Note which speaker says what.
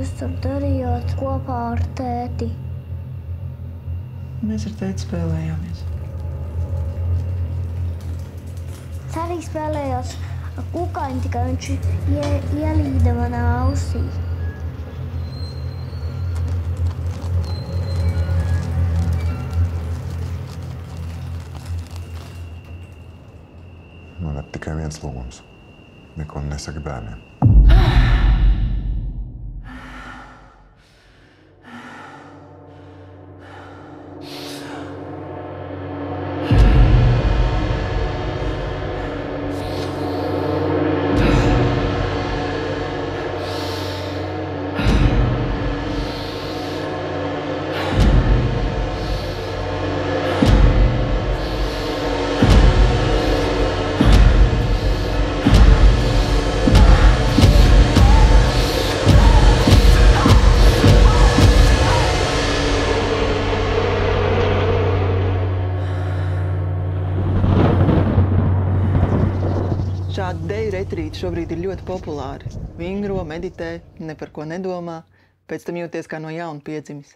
Speaker 1: jūs tur darījāt kopā ar tēti?
Speaker 2: Mēs ar tēti spēlējāmies.
Speaker 1: Es arī spēlējos ar kukaiņu, tikai viņš ielīda manā ausī.
Speaker 3: Man ir tikai viens lūgums. Neko nesaki bērniem.
Speaker 2: Šādi deju retrīti šobrīd ir ļoti populāri. Vingro, meditē, ne par ko nedomā, pēc tam jūties kā no jauna piedzimis.